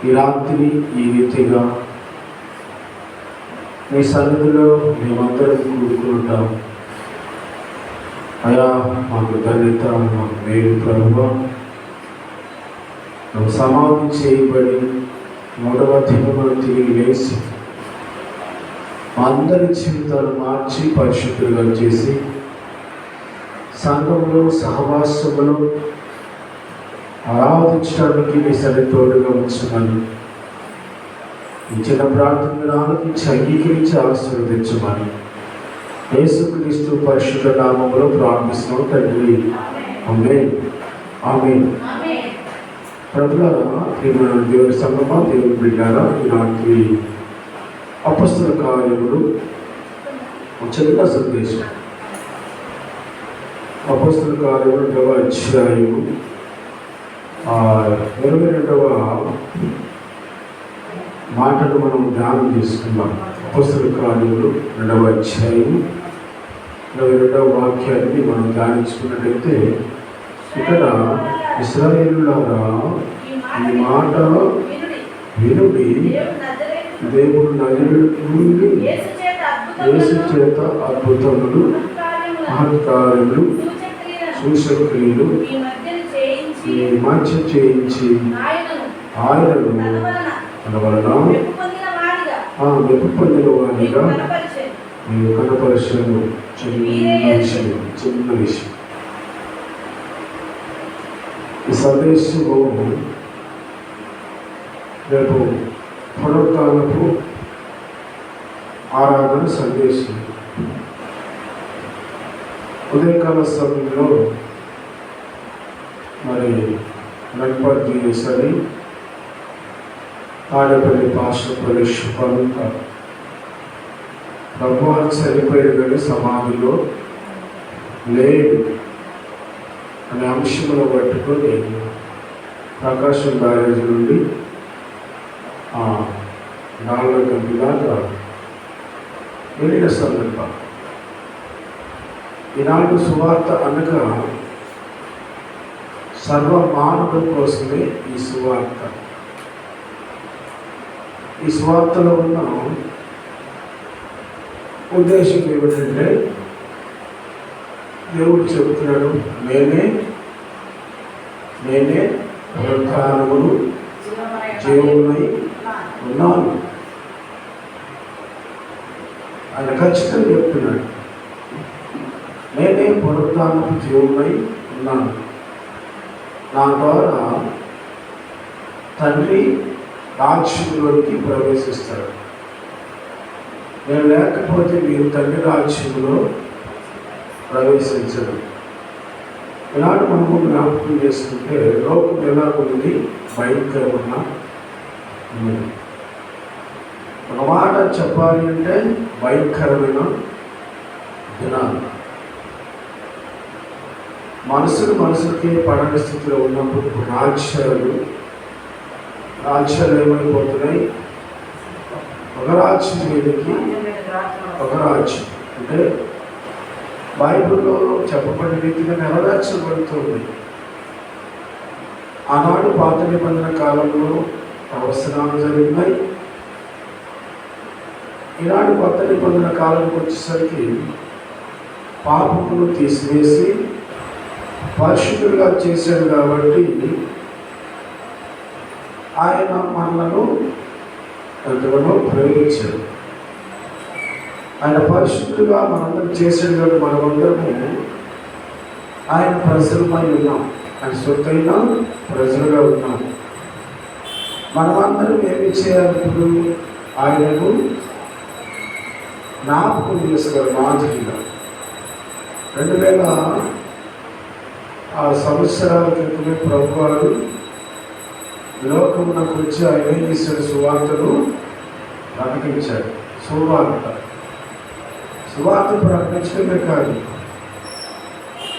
ఈ రాత్రి ఈ రీతిగా మీ సన్నిధిలో మేమందరం కూడుకుంటాం. అయా మాకు ధన్యత, మాకు మేలు ప్రభువా. నువ్వు సమాధి చేయబడి 3వ దినమున తిరిగి లేచి మా అందరి జీవితాలు మార్చి పరిశుద్ధులుగా చేసి సంఘంలో సహవాసములో ఆరాధించడానికి మీ సన్నిధితోడుగా ఉంచమని ఇచ్చిన ప్రార్థనను ఆలోచించి అంగీకరించి ఆశీర్వదించమని యేసుక్రీస్తు పరిశుద్ధ నామములో ప్రార్థిస్తున్నాం తండ్రి. ఆమేన్. ఆమేన్. ప్రభులారా, ప్రియమైన దేవుని సంగమా, దేవుని బిడ్డారా, ఈనాటి అపొస్తలుల కార్యములు చిన్న సందేశం. అపొస్తలుల కార్యములు 2వ అధ్యాయము 22వ మాటను మనం ధ్యానం చేసుకుందాం. అపొస్తలుల కార్యములు 2వ అధ్యాయము 22వ వాక్యాన్ని మనం ధ్యానించుకున్నట్లయితే, ఇక్కడ ఇశ్రాయేలులారా ఈ మాట వినుడి, దేవుడు నజరేతు నుండి యేసు చేత అద్భుతములు మహత్కార్యములు సూచక్రియలు ఈ మధ్య చేయించి ఆయనను మన వలన మెప్పు పొందిన వాడిగా మీరు కనపరిచను. చిన్న విషయం. ఈ సందేశము రేపు పునరుత్థానపు ఆరాధన సందేశం. ఉదయకాల సమయంలో మరి రంగపర్తి సరి తాడేపల్లి పాస్టర్ ప్రదేశ్ పంత ప్రభువానికి సరిపోయాడు కానీ సమాధిలో లేడు అనే అంశంలో పట్టుకొని ప్రకాశం బ్యారేజ్ నుండి 4 గంటల దాకా వెళ్ళిన సందర్భం. ఈనాడు సువార్త అనగా సర్వ మానవుల కోసమే ఈ సువార్త. ఈ సువార్తలో ఉన్న ఉద్దేశం ఏమిటంటే, దేవుడు చెబుతున్నాడు, నేనే పునరుత్థానమును జీవమునై ఉన్నాను. ఆయన ఖచ్చితంగా చెప్తున్నాడు, నేనే పునరుత్థానపు జీవమునై ఉన్నాను. నా ద్వారా తండ్రి రాజ్యంలోకి ప్రవేశిస్తాడు. నేను లేకపోతే మీరు తండ్రి రాజ్యంలో ప్రవేశించరు. ఈనాడు మనము జ్ఞాపకం చేసుకుంటే లోకం ఎలా ఉంది, భయంకరంగా ఉన్నది. ఒక మాట చెప్పాలి అంటే భయంకరమైన దినాలు. మనుషులకి పడని స్థితిలో ఉన్నప్పుడు రాజ్యాలు ఏమైపోతున్నాయి, ఒక రాజ్యం మీదకి ఒక రాజ్యం. అంటే బైబిల్లో చెప్పబడిన రీతిగా నెరవేర్చబడుతుంది. ఆనాడు పాత నిబంధన కాలంలో అవసరాలు జరిగినాయి. ఈనాడు కొత్త నిబంధన కాలంకి వచ్చేసరికి పాపమును తీసివేసి పరిశుద్ధులుగా చేశాడు కాబట్టి ఆయన మనలను ఎంతగానో ప్రేమించాడు. ఆయన పరిశుద్ధులుగా మనందరం చేశాడు కాబట్టి మనమందరము ఆయన ప్రజలమై ఉన్నాం. ఆయన సొత్తైన ప్రజలుగా ఉన్నాం. మనమందరం ఏమి చేయాలి? ఇప్పుడు ఆయనను జ్ఞాపకం చేసుకోవాలి. మాదిరిగా 2000 సంవత్సరాల క్రితమే ప్రభువారు లోకమునకు వచ్చి ఆయన ఏం చేశాడు? సువార్తను ప్రకటించాడు. సువార్త ప్రకటించడమే కాదు,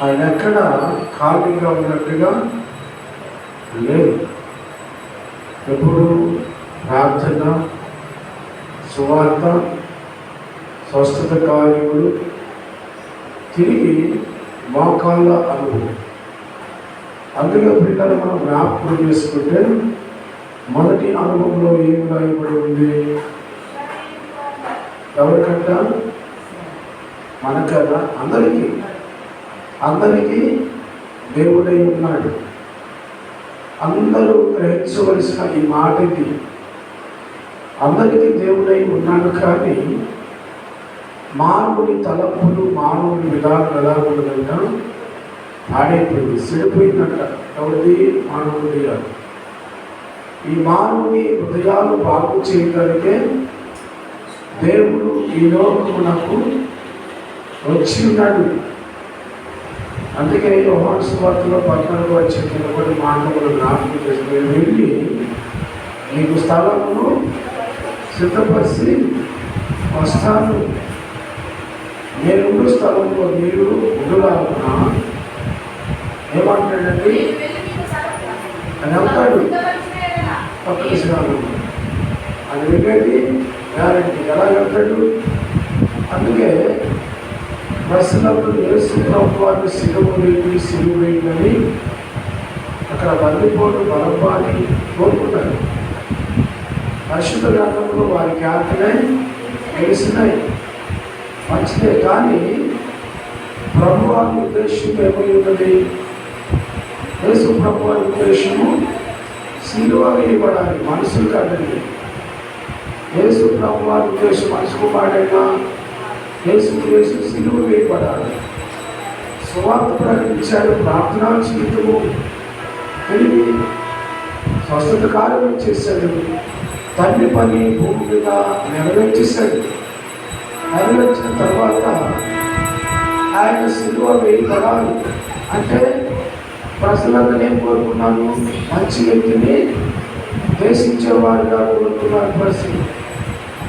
ఆయన ఎక్కడ ఖాళీగా ఉన్నట్టుగా లేదు. ఎప్పుడు ప్రార్థన, సువార్త, స్వస్థత కార్యములు, తిరిగి మోకాళ్ళ అనుభవం. అందులో పిల్లలు మనం జ్ఞాపకం చేసుకుంటే మొదటి అనుభవంలో ఏమి రాయబడి ఉంది? ఎవరికంట? మనకన్నా అందరికీ దేవుడై ఉన్నాడు. అందరూ గ్రహించవలసిన ఈ మాట ఇది. అందరికీ దేవుడై ఉన్నాడు, కానీ మానవుని తలంపులు, మానవుని విధానం ఎలా ఉన్నదంట? పాడైపోయింది, చెడిపోయిందంట. ఎవరిది? మానవుడి. ఈ మానవుని హృదయాలు బాగు చేయడానికే దేవుడు ఈ లోకమునకు వచ్చి ఉన్నాడు. అందుకే యోహాను సువార్తలో 14వ అధ్యాయంలో కొన్ని మాటలు జ్ఞాపకం చేసి, మీరు వెళ్ళి మీకు స్థలమును సిద్ధపరిచి వస్తాను, నేను స్థలంలో మీరు ఉండులాగునా. ఏమంటాడండి? అని అంటాడు. అది వెళ్ళేది గ్యారెంటీ. ఎలా వెళ్తాడు? అందుకే ప్రశ్నలు యేసు ప్రభువాన్ని సిలువ వేయమని అక్కడ బందిపోటు బలపాన్ని కోరుకున్నారు. పరిశుద్ధ గ్రంథంలో వారికి ఆజ్ఞలే తెలిసినాయి, మంచిదే. కానీ ప్రభువాని ఉద్దేశం ఏమై ఉన్నది? యేసు ప్రభువాని ఉద్దేశము సిలువ వేయబడాలి, మనుషులు కాదండి. యేసు ప్రభువాని ఉద్దేశం మనిషి కుమారుడైనా యేసు సిలువ వేయబడాలి. సువార్త ప్రకటించాడు, ప్రార్థనా జీవితము తెలివి స్వస్థత కార్యం చేశాడు, తండ్రి పని భూమి మీద నెరవేర్చేశాడు. నెరవేర్చిన తర్వాత ఆయన సిలువ వేయబడాలి అంటే ప్రజలందరూ ఏం కోరుకున్నాను? మంచి వ్యక్తిని దేశించేవారుగా కోరుకున్నారు. ప్రజలు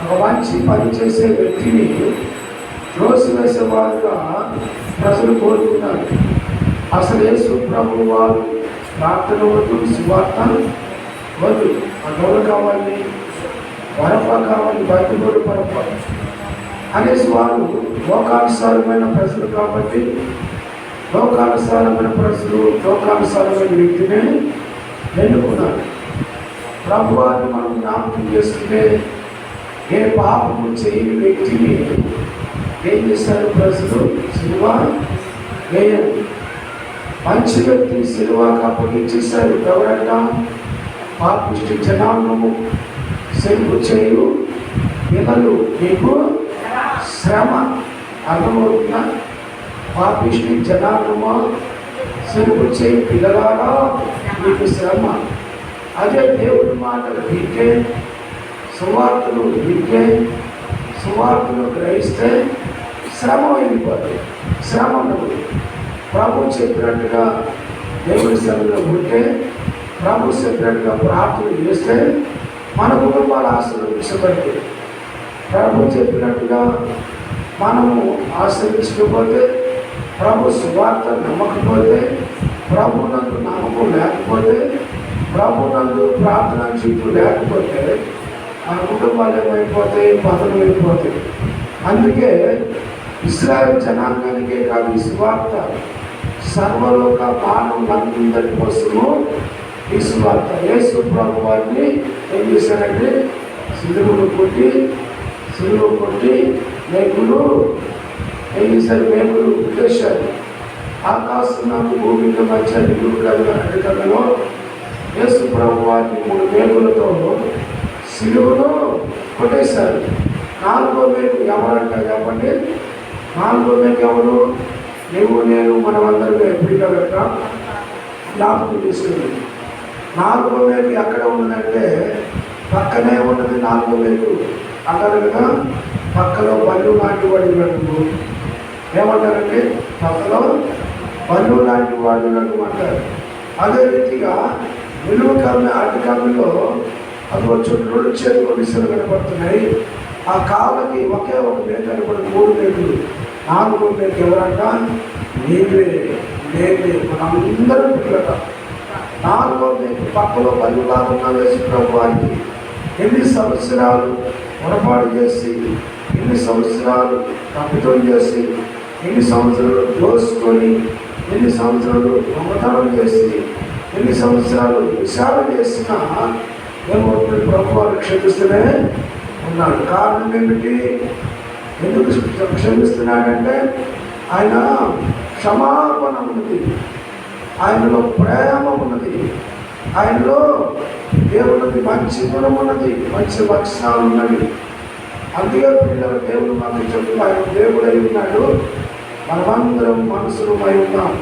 ఒక మంచి పని చేసే వ్యక్తిని త్రోసివేసేవారుగా ప్రజలు కోరుకున్నారు. అసలు యేసు ప్రభు వారు ప్రార్థన వద్దు, సువార్త వద్దు, మనోడు కావాలి, వరప కావాలి, బతిగోడు పరప అనేసి వారు లోకానుసారమైన ప్రజలు కాబట్టి లోకానుసారమైన ప్రజలు లోకానుసారమైన వ్యక్తినే ఎన్నుకున్నారు. ప్రభువాన్ని మనం జ్ఞాపకం చేసుకుంటే ఏ పాపము చేయని వ్యక్తిని ఏం చేశారు ప్రజలు? సిలువ వేయరు. మంచి వ్యక్తి సిలువకు అప్పగించేశారు. ఎవరంట? పాపిష్టి జనాంగము సెలువు చేయు పిల్లలు మీకు శ్రమ. అర్థమవుతుందా? పాపిష్టి జనాంగము సెలువు చేయి పిల్లలారా మీకు శ్రమ. అదే దేవుడి మాట వింటే, సువార్తలు వింటే, సువార్తలు గ్రహిస్తే శ్రమ వెళ్ళిపోతుంది, శ్రమ ఉండదు. ప్రభు చెప్పినట్టుగా దేవుడి శ్రమలో ఉంటే, ప్రభు చెప్పినట్టుగా ప్రార్థన చేస్తే మన కుటుంబాలు ఆశీర్వదించబడి, ప్రభు చెప్పినట్టుగా మనము ఆశ్రయించకపోతే, ప్రభు సువార్త నమ్మకపోతే, ప్రభు నందు నమ్మకం లేకపోతే, ప్రభు నందు ప్రార్థన జీవితం లేకపోతే మన కుటుంబాలు ఏమైపోతాయి? పతనం అయిపోతాయి. అందుకే ఇశ్రాయేలు జనాంగానికే కాదు ఈ సువార్త, సర్వలోక మానవులందరి కోసము ఈ సువార్త. యేసు ప్రభు వారిని ఏం చేశారంటే సిలువ కొట్టి మేకులు ఏం చేశారు? మేకులు ఉద్దేశాలు. ఆకాశం నాకు భూమికి మధ్య నిలువు కళ్ళలో యేసు ప్రభు వారిని 3 మేకులతో సిలువలో కొట్టేశారు. 4వ మేకు ఎవరంట చెప్పండి? 4వ మేకు ఎవరు? నువ్వు నేను మనమందరం ఎప్పుడుగా జ్ఞాపకం తీసుకుంది. 4వ మేకు ఎక్కడ ఉన్నదంటే పక్కనే ఉన్నది. 4వ మేకు అంటారు కదా, పక్కలో బల్లు లాంటి వాడు నడుము. ఏమంటారంటే పక్కలో బల్లు లాంటి వాడు నడుము అంటారు. అదే రీతిగా నిలువ కమ్మి అడ్డు కమ్మిలో అది వచ్చి 2 చేతులు విసులు కనపడుతున్నాయి. ఆ కాళ్ళకి ఒకే ఒక మేక కనపడి 3 మేకులు. 4వ మేకు ఎవరంట? నీవే నేనే, మనందరం పిల్లట. 4వ మేకు పక్కలో బల్లులాగా వేసి ప్రభు వారికి ఎన్ని సంవత్సరాలు పొరపాటు చేసి, ఎన్ని సంవత్సరాలు తప్పితం చేసి, ఎన్ని సంవత్సరాలు దోసుకొని, ఎన్ని సంవత్సరాలు దొంగతనం చేసి, ఎన్ని సంవత్సరాలు విషాదం చేసిన ఏమవుతుంది? ప్రభు వారు క్షమిస్తూనే ఉన్నాడు. కారణం ఏమిటి? ఎందుకు క్షమిస్తున్నాడంటే ఆయన క్షమాపణ ఉన్నది, ఆయనలో ప్రేమ ఉన్నది, ఆయనలో దేవుడికి మంచి గుణం ఉన్నది, మంచి లక్షణాలు ఉన్నవి. అందుకే పిల్లలు దేవుడు మనకి చెప్పి ఆయన దేవుడై ఉన్నాడు, మనమందరం మనుషులమై ఉన్నాం.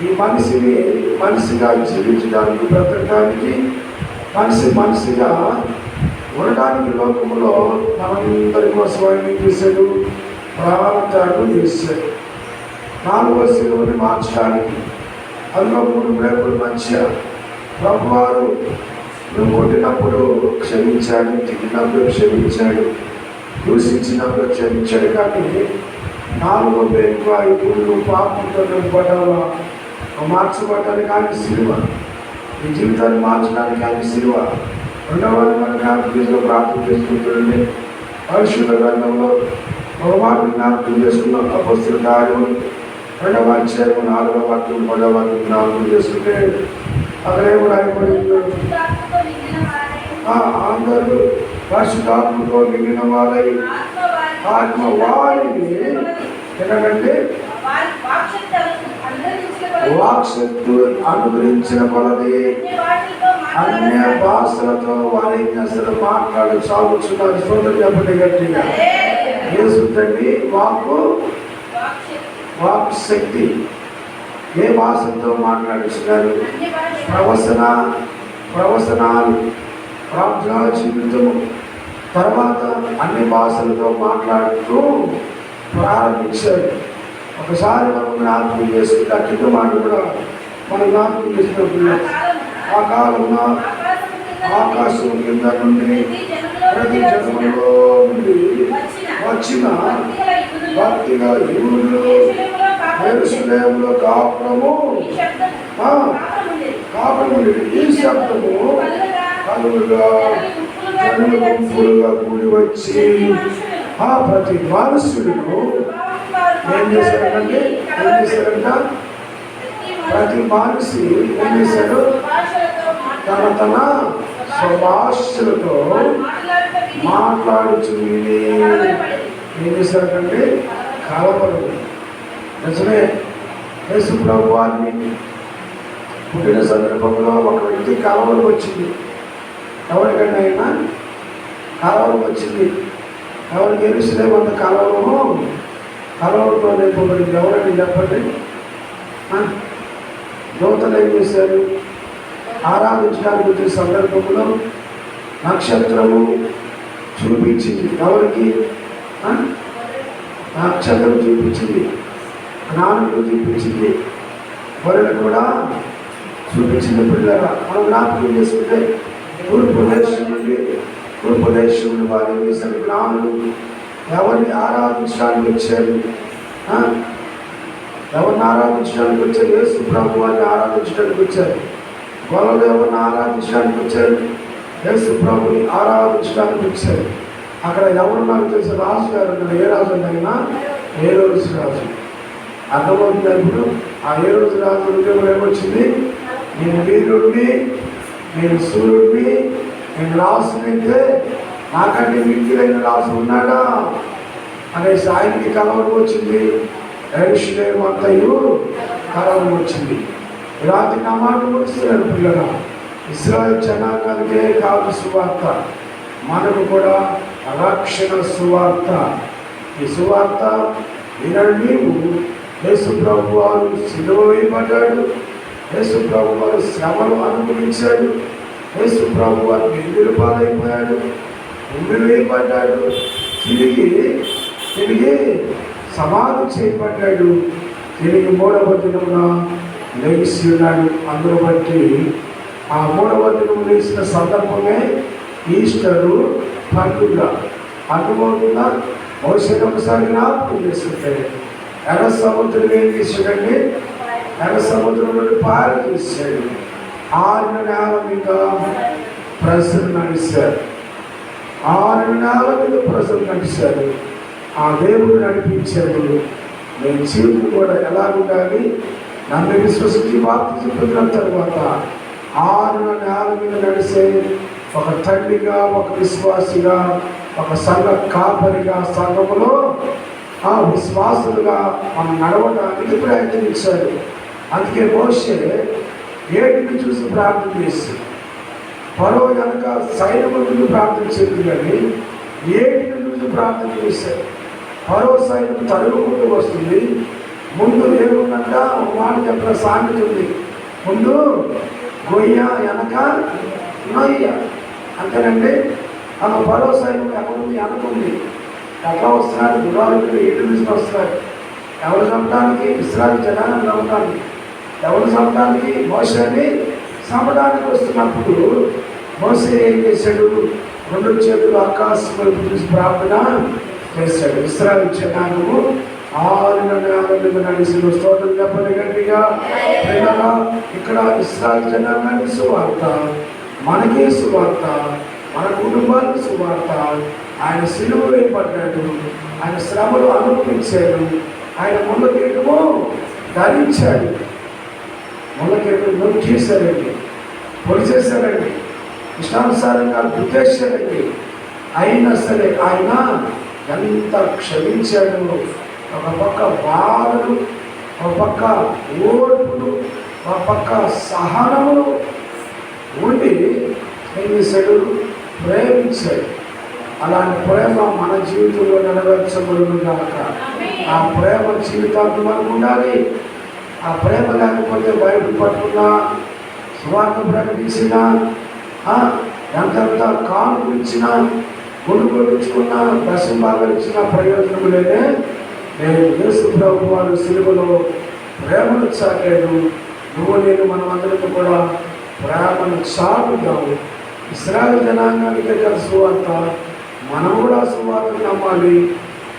ఈ మనిషిని మనిషిగా జీవించడానికి, బ్రతకడానికి, మనిషిగా ఉండడానికి లోకంలో మనందరి కోసం ఆయన చేశాడు, ప్రాణత్యాగం చేశాడు. 4వ శిలువని మార్చడానికి అందులో 3 రేపులు మంచిగా ప్రభువారు నువ్వు కొట్టినప్పుడు క్షమించాడు, తిట్టినప్పుడు క్షమించాడు, దూషించినప్పుడు క్షమించాడు. కానీ 4వ రేపు ఇప్పుడు పాపంతో పడ్డావా మార్చబడ్డానికి ఆయన శిలువ, నీ జీవితాన్ని మార్చడానికి ఆయన శిలువ. రెండవది మన జ్ఞాపకంలో ప్రార్థన చేసుకుంటుండే పరిశుద్ధ గ్రంథంలో ఒక మాట జ్ఞాపకం చేసుకున్నాం. అపొస్తలుల కార్యములు 2వ అధ్యాయం 4వ వాక్యం 10వ వాక్యం జ్ఞాపకం చేసుకుంటే అక్కడేమో రాయబడి ఉన్నాడు, అందరూ పరిశుద్ధాత్మతో నిండిన వారై ఆత్మ వారిని ఎందుకంటే వాక్శక్తి అనుగ్రహించిన కొలది అన్య భాషలతో వారి అసలు మాట్లాడి సాగుతున్నారు. సోదరు చెప్పండి గట్టిగా. ఏసుతండి వాక్ శక్తి. ఏ భాషతో మాట్లాడిస్తున్నారు? ప్రవచనాలు, ప్రార్థనా జీవితము. తర్వాత అన్ని భాషలతో మాట్లాడుతూ ప్రారంభించారు. ఒకసారి మనం జ్ఞాపకం చేసుకుంటే అట్టిగా మాట కూడా మనం జ్ఞాపకం చేసినప్పుడు ఆ కాలంలో ఆకాశం కింద నుండి ప్రతి జన్మలో నుండి వచ్చిన భక్తిగా యూదులు యెరూషలేములో కాపురము ఈ శబ్దము కలుగుగా జనులు గుంపులుగా కూడి వచ్చి ఆ ప్రతి మనుషులను ఏం చేశారంటే ప్రతి మనిషి ఏం చేశాడు? తన స్వభాషలతో మాట్లాడుచు ఏం చేశారంటే కలవరు. నిజమే. యేసు ప్రభు వారిని పుట్టిన సందర్భంలో ఒక వ్యక్తి కలవరం వచ్చింది. ఎవరికైనా అయినా కలవరం వచ్చింది. ఎవరికి యెరూషలేమంత కలవరంతో నింపబడింది. ఎవరైనా చెప్పండి. దూతలు ఏం చేశారు? ఆరాధించడానికి వచ్చే సందర్భంలో నక్షత్రము చూపించింది. ఎవరికి? నక్షత్రం చూపించింది, జ్ఞానులు చూపించింది, వరులు కూడా చూపించింది. పిల్లరా మనం జ్ఞాపకం చేసుకుంటే తూర్పు దేశం నుండి వారు ఏం చేశారు? జ్ఞానులు ఎవరిని ఆరాధించడానికి వచ్చారు? ఎవరిని ఆరాధించడానికి వచ్చారు? యేసు ప్రభు వారిని ఆరాధించడానికి వచ్చారు. గొల్లలు ఎవరిని ఆరాధించడానికి వచ్చారు? యేసు ప్రభుని ఆరాధించడానికి వచ్చారు. అక్కడ ఎవరు నాకు తెలిసిన రాజు గారు, ఏ రాజు అయినా ఏ రోజు రాజు అర్థమవుతున్నప్పుడు ఆ ఏ రోజు రాజు ఉద్యోగం ఏమొచ్చింది? నేను వీరుడిని, నేను సూర్యుడిని, నేను రాసునైతే నాకంటే మిక్కిలైన రాసు ఉన్నాడా అనేసి ఆయనకి కలవడం వచ్చింది. యెరూషలేము అంతయు కలవడం వచ్చింది. రాత్రి నా మాట ముగిస్తున్నారు పిల్లల. ఇశ్రాయేలు జనాంగానికే కాదు సువార్త, మనకు కూడా రక్షణ సువార్త. ఈ సువార్త వినడు. నీవు యేసు ప్రభు వారు సిలువ వేయబడ్డాడు, యేసు ప్రభు వారు శ్రమలు అనుభవించాడు, యేసు ప్రభు వారు నిందిల పాలైపోయాడు, ఉమ్మిలు వేయబడ్డాడు, తిరిగి సమాధి చేయబడ్డాడు, తిరిగి 3వ దినమున లేచి ఉన్నాడు. అందులో బట్టి ఆ 3వ దినం లేచిన సందర్భమే ఈస్టరు పండుగ. అర్థమవుతుందా? భవిష్యత్తు ఒకసారి జ్ఞాపకం చేసుకుంటే ఎర్ర సముద్రం ఏం చేశాడండి? ఎర్ర సముద్రం నుండి పాలు తీశాడు. 6 నెలల మీద ప్రజలు నడిచారు. 6 నెలల మీద ప్రజలు నడిచారు. ఆ దేవుడు నడిపించాడు. నేను జీవితం కూడా ఎలా ఉండాలి? నన్ను విశ్వసించి బాప్తిజం పొందిన తర్వాత 6 నెలల మీద నడిచే ఒక తండ్రిగా, ఒక విశ్వాసిగా, ఒక సంఘ కాపరిగా, సంఘములో విశ్వాసులుగా మనం నడవడానికి ప్రయత్నించాడు. అందుకే మోషే ఏటిని చూసి ప్రార్థన చేసి ఫరో కనుక సైన్యము ముందు ప్రార్థించింది, కానీ ఏటిని చూసి ప్రార్థన చేశాడు. ఫరో సైన్యం తరుగుకుంటూ వస్తుంది. ముందు ఏముందంట, ఒక మాట చెప్పిన సామెత ఉంది, ముందు గొయ్య వెనక నొయ్య, అంతేనండి. ఫరో సైన్యం ఎక్కడుంది, వెనకుంది. ఎట్లా వస్తున్నారు, గుర్రాలు ఏడు నుంచి వస్తున్నారు. ఎవరు చంపడానికి? ఇశ్రాయేలు జనాన్ని చంపడానికి. ఎవరు చంపడానికి? మోషేని చంపడానికి వస్తున్నప్పుడు మోషే ఏం చేశాడు? రెండు చేతులు ఆకాశం వైపు చూసి ప్రార్థన చేశాడు. ఇశ్రాయేలు జనాంగము 6 నెలలు నడిచిన స్తోత్రం చెప్పండి గట్టిగా. ఇక్కడ ఇశ్రాయేలు జనాంగానికి సువార్త, మనకి సువార్త, మన కుటుంబానికి సువార్త. ఆయన సిలువ వేయబడ్డాడు, ఆయన శ్రమలు అనుభవించాడు, ఆయన ముళ్ళ కిరీటము ధరించాడు. ముళ్ళ కిరీటం నొక్కేశారండి, పొడి చేశారండి, ఇష్టానుసారంగా గుర్తేశారండి. అయినా సరే ఆయన ఎంత క్షమించాడు. ఒక పక్క బాధలు, ఒక పక్క ఓర్పులు, ఒక పక్క సహనములు ఉండి ఏం చేశాడు? ప్రేమించాడు. అలాంటి ప్రేమ మన జీవితంలో నెరవేర్చబడును కాక. ఆ ప్రేమ జీవితాన్ని మనకు ఉండాలి. ఆ ప్రేమ లేకపోతే బయట పట్టుకున్నా, సువార్త ప్రకటించినా, ఎంతంత కాలు ఇచ్చినా, కొనుగోలుచుకున్నా, దశం భాగం ఇచ్చిన ప్రయోజనం లేదే. నేను యేసు ప్రభు వారు సిలువలో ప్రేమను చాటాడు. నువ్వు నేను మనమందరికీ కూడా ప్రేమను చాటుదాము. ఇశ్రాయేలు జనాంగానికి గల సువార్త, మనం కూడా సువార్తను నమ్మాలి.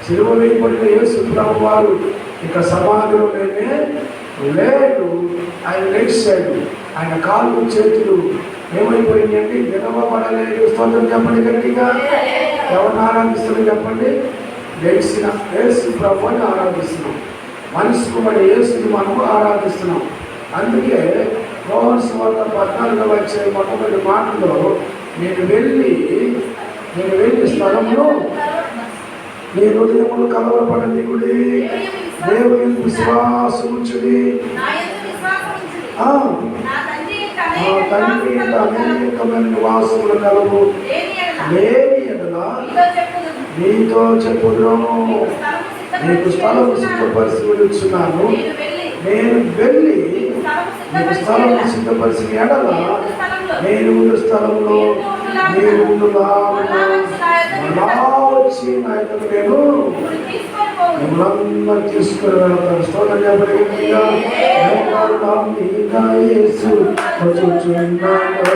సిలువ వేయబడిన యేసు ప్రభు వారు ఇక సమాధిలో లేడు. ఆయన లేచాడు. ఆయన కాళ్ళు చేతులు ఏమైపోయినాయండి? వినవబడలేదు. స్తోత్రం చెప్పండి గట్టిగా. ఎవరిని ఆరాధిస్తున్నాం చెప్పండి? లేచిన యేసు ప్రభుని ఆరాధిస్తున్నాం. మనిషికి మన యేసుని మనము ఆరాధిస్తున్నాం. అందుకే యోహాను సువార్త 14వ అధ్యాయం మొట్టమొదటి మాటలో నేను వెళ్ళి స్థలంలో నీ హృదయములు కలవరపడనీయుడి, దేవుని విశ్వాసముంచుడి, తండ్రి అనేకమైన నివాసములు కలవు, లేని ఎడల నీతో చెప్పుదును, నీకు స్థలము సిద్ధపరిచి వెళ్ళుచున్నాను. నేను వెళ్ళి నీకు స్థలము సిద్ధపరిచిన ఎడల నేను ఉన్న స్థలంలో నేను వచ్చి నా యొక్క నేను మిమ్మల్ని తీసుకుని వెళ్తాను. స్తోత్రం చెప్పండి. యేసు వచ్చుచున్నాడు,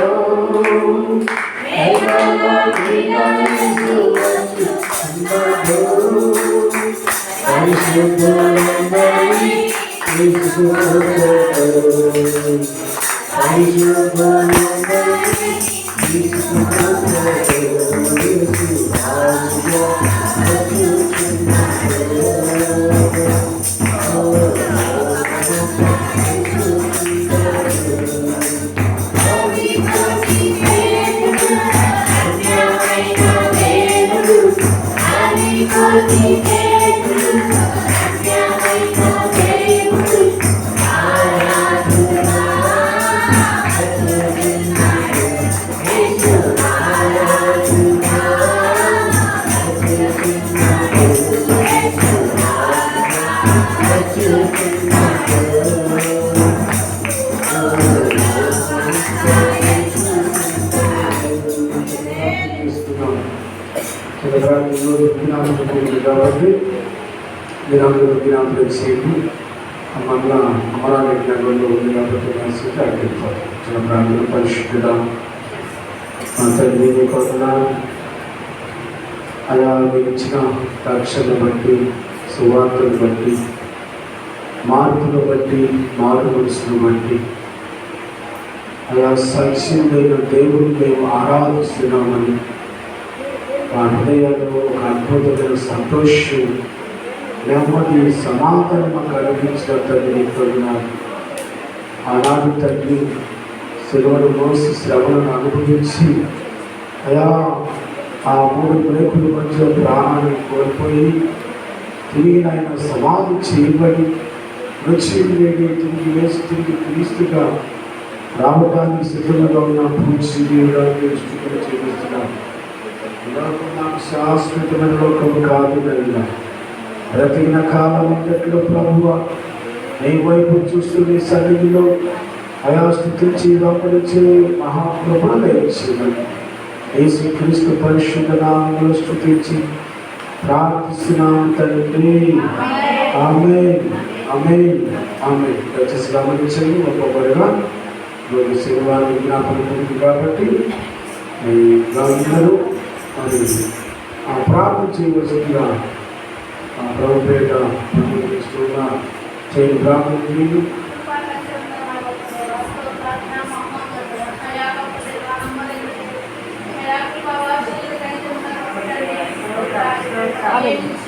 కాబట్టి మీరందరూ జ్ఞాపకం చేయండి. మళ్ళా అమరావతి నగరంలో ఉంది కాబట్టి అడిగిపోతాం. చిన్న ప్రాంతంలో పరిశుద్ధుడా మా తండ్రి కొన్నా అలా మీరు ఇచ్చిన రక్షణ బట్టి, సువార్తను బట్టి, మార్పును బట్టి, మారు మనసును బట్టి అలా సత్యమైన దేవుడు మేము ఆరాధిస్తున్నామని మా హృదయాల్లో ఒక అద్భుతమైన సంతోషం, నెమ్మది, సమాధానం కలిగించిన తండ్రి కొన్నాను. ఆనాడు తండ్రి శిలువను మోసి శ్రమలను అనుభవించి అయా ఆ 3 బ్రేకుల మధ్య ప్రాణాన్ని కోల్పోయి తిరిగి ఆయన సమాధి చేయబడి తిరిగి వేసి తిరిగి క్రీస్తుగా రావడానికి సిద్ధంగా ఉన్న పూజ చేస్తున్నాను. నాకు శాశ్వతమైన లోకము కాదు కలిగిన బ్రతికిన కాలం అంతట్లో ప్రభువ నీ వైపు చూస్తూ నీ సన్నిధిలో అయా స్థుతించి వెంబడించే మహాకృపణ దయచేయమని యేసు క్రీస్తు పరిశుద్ధ నామములో స్తుతించి ప్రార్థిస్తున్నాం తండ్రి. ఆమేన్, ఆమేన్, ఆమేన్. దయచేసి గమనించండి, ఒక్కొక్కరుగా రోజు శనివారం జ్ఞాపకం ఉంది కాబట్టి అందరూ మరి ప్రార్థన చేయవలసిందిగా ప్రభుపేట చేయని ప్రార్థన Amen.